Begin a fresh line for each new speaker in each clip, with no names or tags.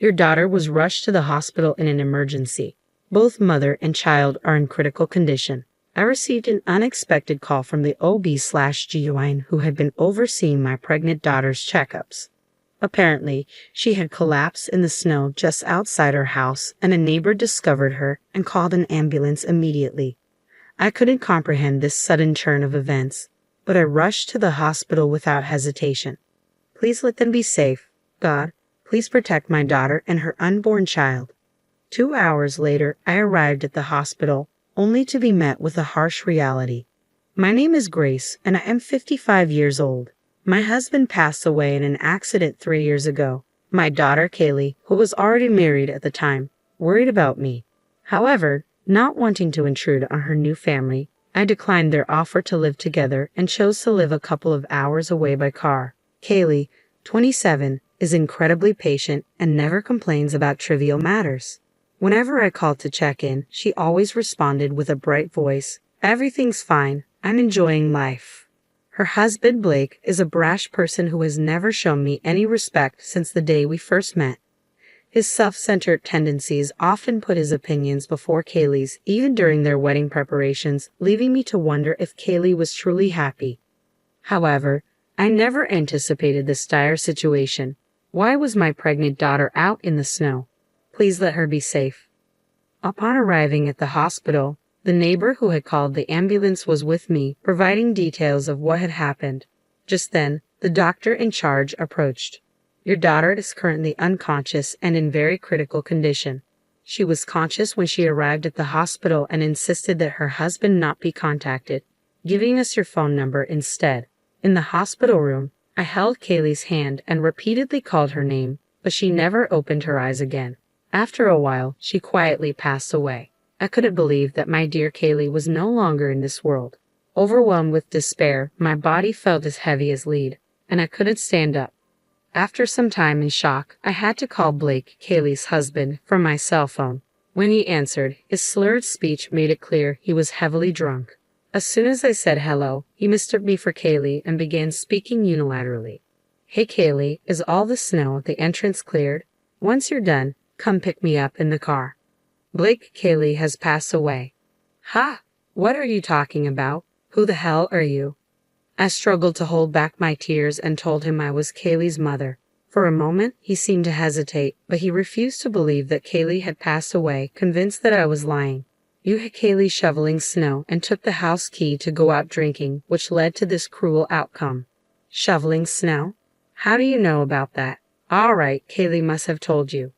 Your daughter was rushed to the hospital in an emergency. Both mother and child are in critical condition. I received an unexpected call from the OB/GYN who had been overseeing my pregnant daughter's checkups. Apparently, she had collapsed in the snow just outside her house, and a neighbor discovered her and called an ambulance immediately. I couldn't comprehend this sudden turn of events, but I rushed to the hospital without hesitation. Please let them be safe. God, please protect my daughter and her unborn child. 2 hours later, I arrived at the hospital, only to be met with a harsh reality. My name is Grace, and I am 55 years old. My husband passed away in an accident 3 years ago. My daughter, Kaylee, who was already married at the time, worried about me. However, not wanting to intrude on her new family, I declined their offer to live together and chose to live a couple of hours away by car. Kaylee, 27, is incredibly patient and never complains about trivial matters. Whenever I called to check in, she always responded with a bright voice, "Everything's fine. I'm enjoying life." Her husband, Blake, is a brash person who has never shown me any respect since the day we first met. His self-centered tendencies often put his opinions before Kaylee's, even during their wedding preparations, leaving me to wonder if Kaylee was truly happy. However, I never anticipated this dire situation. Why was my pregnant daughter out in the snow? Please let her be safe. Upon arriving at the hospital, the neighbor who had called the ambulance was with me, providing details of what had happened. Just then, the doctor in charge approached. Your daughter is currently unconscious and in very critical condition. She was conscious when she arrived at the hospital and insisted that her husband not be contacted, giving us your phone number instead. In the hospital room, I held Kaylee's hand and repeatedly called her name, but she never opened her eyes again. After a while, she quietly passed away. I couldn't believe that my dear Kaylee was no longer in this world. Overwhelmed with despair, my body felt as heavy as lead, and I couldn't stand up. After some time in shock, I had to call Blake, Kaylee's husband, from my cell phone. When he answered, his slurred speech made it clear he was heavily drunk. As soon as I said hello, he mistook me for Kaylee and began speaking unilaterally. "Hey Kaylee, is all the snow at the entrance cleared? Once you're done, come pick me up in the car." "Blake, Kaylee has passed away." "Ha! What are you talking about? Who the hell are you?" I struggled to hold back my tears and told him I was Kaylee's mother. For a moment, he seemed to hesitate, but he refused to believe that Kaylee had passed away, convinced that I was lying. "You had Kaylee shoveling snow and took the house key to go out drinking, which led to this cruel outcome." "Shoveling snow? How do you know about that?" "All right, Kaylee must have told you."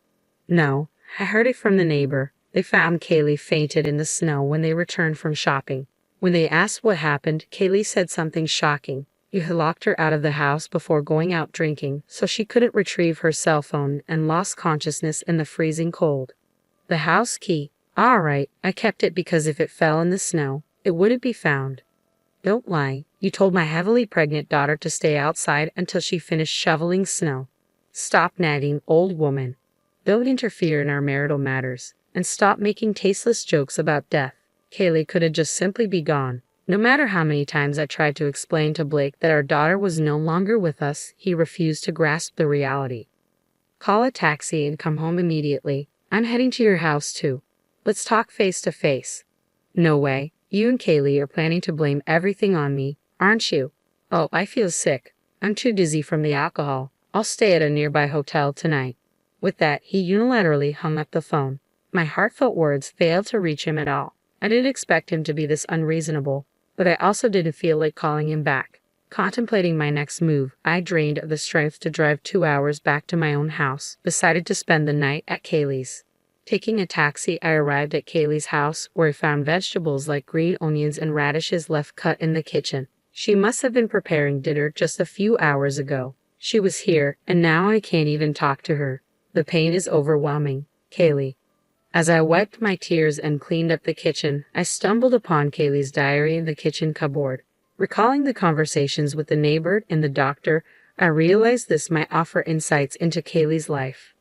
"No, I heard it from the neighbor. They found Kaylee fainted in the snow when they returned from shopping. When they asked what happened, Kaylee said something shocking. You had locked her out of the house before going out drinking, so she couldn't retrieve her cell phone and lost consciousness in the freezing cold." "The house key? All right, I kept it because if it fell in the snow, it wouldn't be found." "Don't lie. You told my heavily pregnant daughter to stay outside until she finished shoveling snow." "Stop nagging, old woman. Don't interfere in our marital matters. And stop making tasteless jokes about death. Kaylee could have just simply be gone." No matter how many times I tried to explain to Blake that our daughter was no longer with us, he refused to grasp the reality. "Call a taxi and come home immediately. I'm heading to your house too. Let's talk face to face." "No way. You and Kaylee are planning to blame everything on me, aren't you?" "Oh, I feel sick. I'm too dizzy from the alcohol. I'll stay at a nearby hotel tonight." With that, he unilaterally hung up the phone. My heartfelt words failed to reach him at all. I didn't expect him to be this unreasonable, but I also didn't feel like calling him back. Contemplating my next move, I, drained of the strength to drive 2 hours back to my own house, decided to spend the night at Kaylee's. Taking a taxi, I arrived at Kaylee's house, where I found vegetables like green onions and radishes left cut in the kitchen. She must have been preparing dinner just a few hours ago. She was here, and now I can't even talk to her. The pain is overwhelming. Kaylee. As I wiped my tears and cleaned up the kitchen, I stumbled upon Kaylee's diary in the kitchen cupboard. Recalling the conversations with the neighbor and the doctor, I realized this might offer insights into Kaylee's life.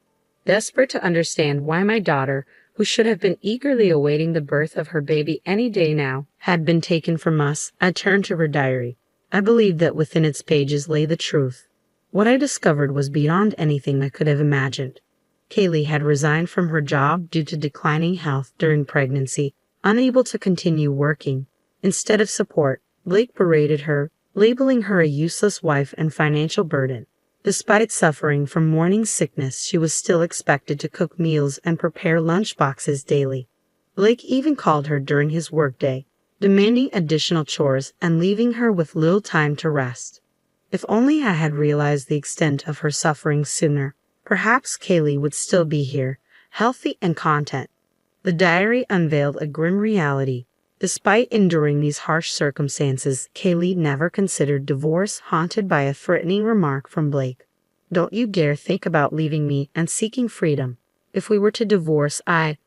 Desperate to understand why my daughter, who should have been eagerly awaiting the birth of her baby any day now, had been taken from us, I turned to her diary. I believed that within its pages lay the truth. What I discovered was beyond anything I could have imagined. Kaylee had resigned from her job due to declining health during pregnancy, unable to continue working. Instead of support, Blake berated her, labeling her a useless wife and financial burden. Despite suffering from morning sickness, she was still expected to cook meals and prepare lunchboxes daily. Blake even called her during his workday, demanding additional chores and leaving her with little time to rest. If only I had realized the extent of her suffering sooner, perhaps Kaylee would still be here, healthy and content. The diary unveiled a grim reality. Despite enduring these harsh circumstances, Kaylee never considered divorce, haunted by a threatening remark from Blake. "Don't you dare think about leaving me and seeking freedom. If we were to divorce, I,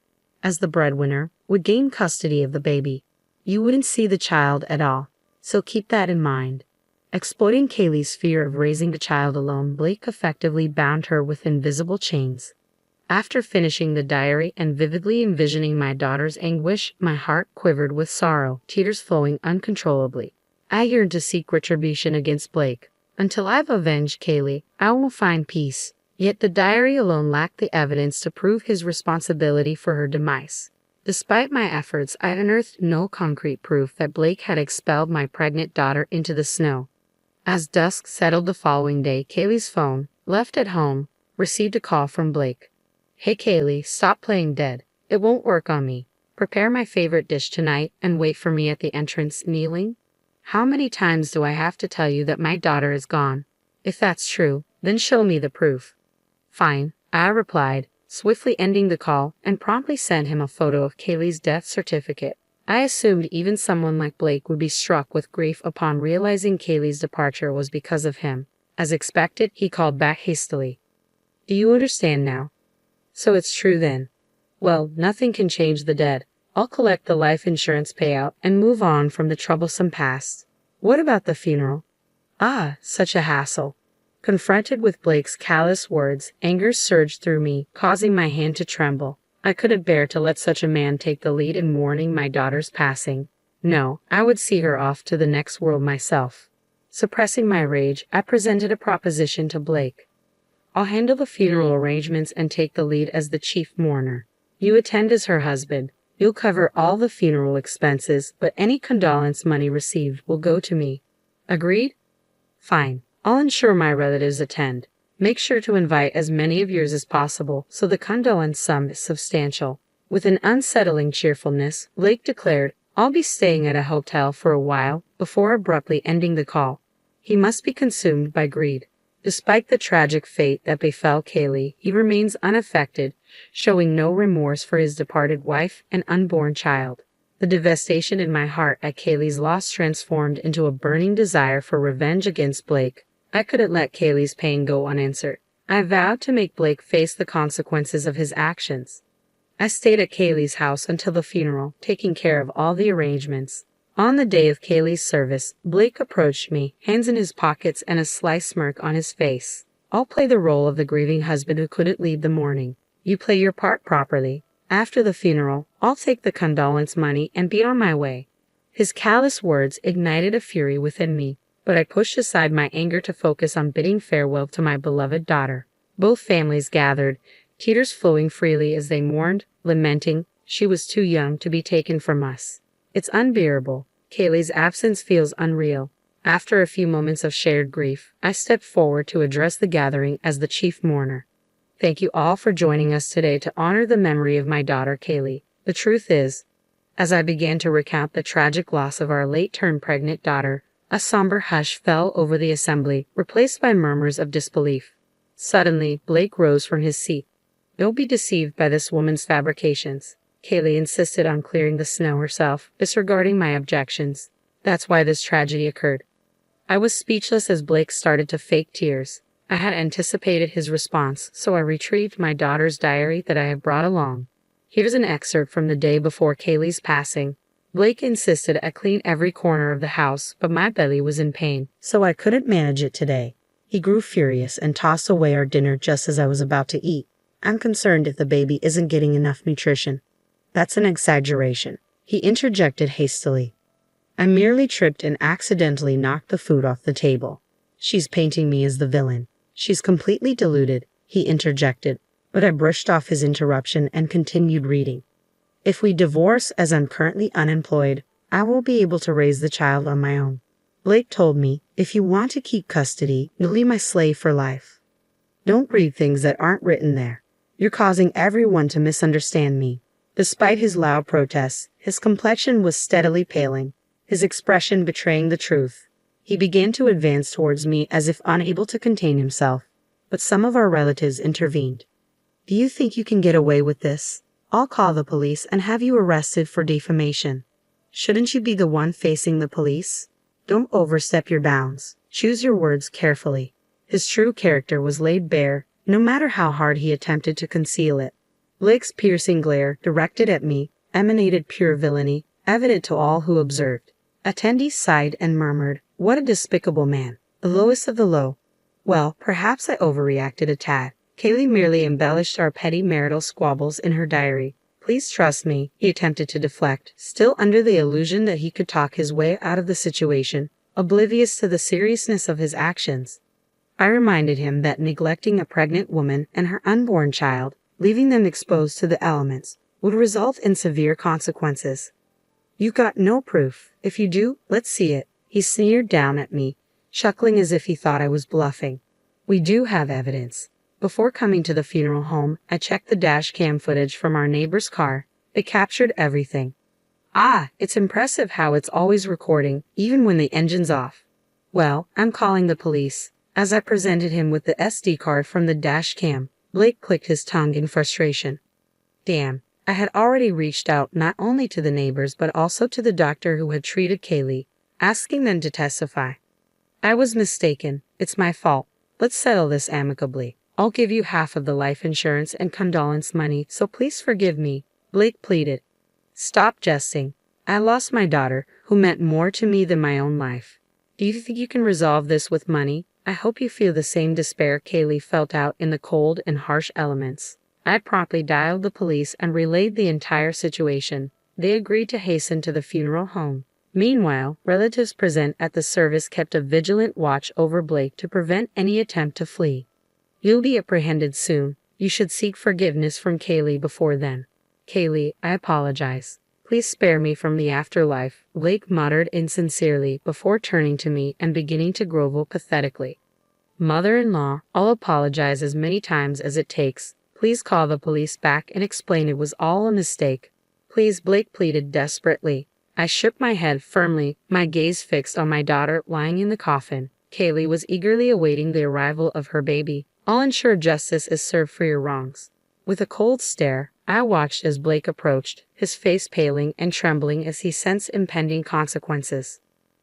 as the breadwinner, would gain custody of the baby. You wouldn't see the child at all, so keep that in mind." Exploiting Kaylee's fear of raising the child alone, Blake effectively bound her with invisible chains. After finishing the diary and vividly envisioning my daughter's anguish, my heart quivered with sorrow, tears flowing uncontrollably. I yearned to seek retribution against Blake. Until I've avenged Kaylee, I won't find peace. Yet the diary alone lacked the evidence to prove his responsibility for her demise. Despite my efforts, I unearthed no concrete proof that Blake had expelled my pregnant daughter into the snow. As dusk settled the following day, Kaylee's phone, left at home, received a call from Blake. "Hey Kaylee, stop playing dead. It won't work on me. Prepare my favorite dish tonight and wait for me at the entrance, kneeling. How many times do I have to tell you that my daughter is gone? If that's true, then show me the proof." "Fine," I replied, swiftly ending the call, and promptly sent him a photo of Kaylee's death certificate. I assumed even someone like Blake would be struck with grief upon realizing Kaylee's departure was because of him. As expected, he called back hastily. "Do you understand now? So it's true then. Well, nothing can change the dead. I'll collect the life insurance payout and move on from the troublesome past. What about the funeral?" Ah, such a hassle. Confronted with Blake's callous words, anger surged through me, causing my hand to tremble. I couldn't bear to let such a man take the lead in mourning my daughter's passing. No, I would see her off to the next world myself. Suppressing my rage, I presented a proposition to Blake. "I'll handle the funeral arrangements and take the lead as the chief mourner. You attend as her husband. You'll cover all the funeral expenses, but any condolence money received will go to me. Agreed? Fine. I'll ensure my relatives attend. Make sure to invite as many of yours as possible, so the condolence sum is substantial." With an unsettling cheerfulness, Blake declared, "I'll be staying at a hotel for a while," before abruptly ending the call. He must be consumed by greed. Despite the tragic fate that befell Kaylee, he remains unaffected, showing no remorse for his departed wife and unborn child. The devastation in my heart at Kaylee's loss transformed into a burning desire for revenge against Blake. I couldn't let Kaylee's pain go unanswered. I vowed to make Blake face the consequences of his actions. I stayed at Kaylee's house until the funeral, taking care of all the arrangements. On the day of Kaylee's service, Blake approached me, hands in his pockets and a sly smirk on his face. "I'll play the role of the grieving husband who couldn't leave the mourning. You play your part properly. After the funeral, I'll take the condolence money and be on my way." His callous words ignited a fury within me, but I pushed aside my anger to focus on bidding farewell to my beloved daughter. Both families gathered, tears flowing freely as they mourned, lamenting, "She was too young to be taken from us." It's unbearable. Kaylee's absence feels unreal. After a few moments of shared grief, I stepped forward to address the gathering as the chief mourner. "Thank you all for joining us today to honor the memory of my daughter Kaylee. The truth is," as I began to recount the tragic loss of our late-term pregnant daughter, a somber hush fell over the assembly, replaced by murmurs of disbelief. Suddenly, Blake rose from his seat. "Don't be deceived by this woman's fabrications." Kaylee insisted on clearing the snow herself, disregarding my objections. "That's why this tragedy occurred." I was speechless as Blake started to fake tears. I had anticipated his response, so I retrieved my daughter's diary that I had brought along. Here's an excerpt from the day before Kaylee's passing. Blake insisted I clean every corner of the house, but my belly was in pain, so I couldn't manage it today. He grew furious and tossed away our dinner just as I was about to eat. "I'm concerned if the baby isn't getting enough nutrition." "That's an exaggeration," he interjected hastily. "I merely tripped and accidentally knocked the food off the table." "She's painting me as the villain." "She's completely deluded," he interjected. but I brushed off his interruption and continued reading. If we divorce, as I'm currently unemployed, I will be able to raise the child on my own. Blake told me, if you want to keep custody, you'll be my slave for life. Don't read things that aren't written there. You're causing everyone to misunderstand me. Despite his loud protests, his complexion was steadily paling, his expression betraying the truth. He began to advance towards me as if unable to contain himself, but some of our relatives intervened. Do you think you can get away with this? I'll call the police and have you arrested for defamation. Shouldn't you be the one facing the police? Don't overstep your bounds. Choose your words carefully. His true character was laid bare, no matter how hard he attempted to conceal it. Blake's piercing glare, directed at me, emanated pure villainy, evident to all who observed. Attendees sighed and murmured, "What a despicable man. The lowest of the low." Well, perhaps I overreacted a tad. Kaylee merely embellished our petty marital squabbles in her diary. Please trust me, he attempted to deflect, still under the illusion that he could talk his way out of the situation, oblivious to the seriousness of his actions. I reminded him that neglecting a pregnant woman and her unborn child, leaving them exposed to the elements, would result in severe consequences. You got no proof. If you do, let's see it. He sneered down at me, chuckling as if he thought I was bluffing. We do have evidence. Before coming to the funeral home, I checked the dash cam footage from our neighbor's car. It captured everything. Ah, it's impressive how it's always recording, even when the engine's off. Well, I'm calling the police. As I presented him with the SD card from the dash cam, Blake clicked his tongue in frustration. Damn, I had already reached out not only to the neighbors but also to the doctor who had treated Kaylee, asking them to testify. I was mistaken. It's my fault. Let's settle this amicably. I'll give you half of the life insurance and condolence money, so please forgive me, Blake pleaded. Stop jesting. I lost my daughter, who meant more to me than my own life. Do you think you can resolve this with money? I hope you feel the same despair Kaylee felt out in the cold and harsh elements. I promptly dialed the police and relayed the entire situation. They agreed to hasten to the funeral home. Meanwhile, relatives present at the service kept a vigilant watch over Blake to prevent any attempt to flee. You'll be apprehended soon. You should seek forgiveness from Kaylee before then. Kaylee, I apologize. Please spare me from the afterlife, Blake muttered insincerely before turning to me and beginning to grovel pathetically. Mother-in-law, I'll apologize as many times as it takes. Please call the police back and explain it was all a mistake. Please, Blake pleaded desperately. I shook my head firmly, my gaze fixed on my daughter lying in the coffin. Kaylee was eagerly awaiting the arrival of her baby. I'll ensure justice is served for your wrongs. With a cold stare, I watched as Blake approached, his face paling and trembling as he sensed impending consequences.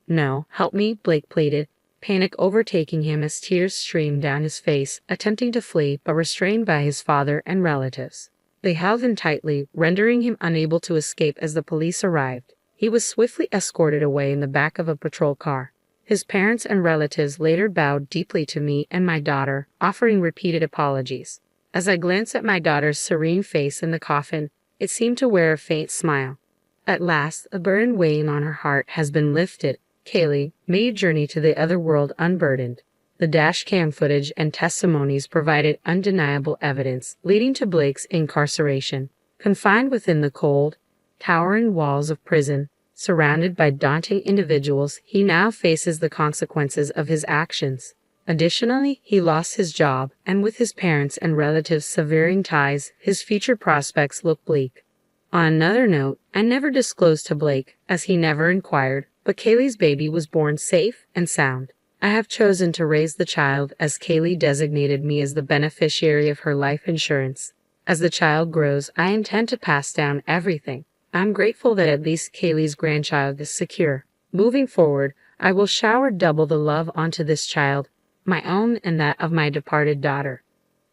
No, help me, Blake pleaded, panic overtaking him as tears streamed down his face, attempting to flee but restrained by his father and relatives. They held him tightly, rendering him unable to escape as the police arrived. He was swiftly escorted away in the back of a patrol car. His parents and relatives later bowed deeply to me and my daughter, offering repeated apologies. As I glanced at my daughter's serene face in the coffin, it seemed to wear a faint smile. At last, a burden weighing on her heart has been lifted. Kaylee, may you journey to the other world unburdened. The dash cam footage and testimonies provided undeniable evidence, leading to Blake's incarceration. Confined within the cold, towering walls of prison, surrounded by daunting individuals, he now faces the consequences of his actions. Additionally, he lost his job, and with his parents and relatives severing ties, his future prospects look bleak. On another note, I never disclosed to Blake, as he never inquired, but Kaylee's baby was born safe and sound. I have chosen to raise the child as Kaylee designated me as the beneficiary of her life insurance. As the child grows, I intend to pass down everything. I'm grateful that at least Kaylee's grandchild is secure. Moving forward, I will shower double the love onto this child, my own and that of my departed daughter.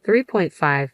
3.5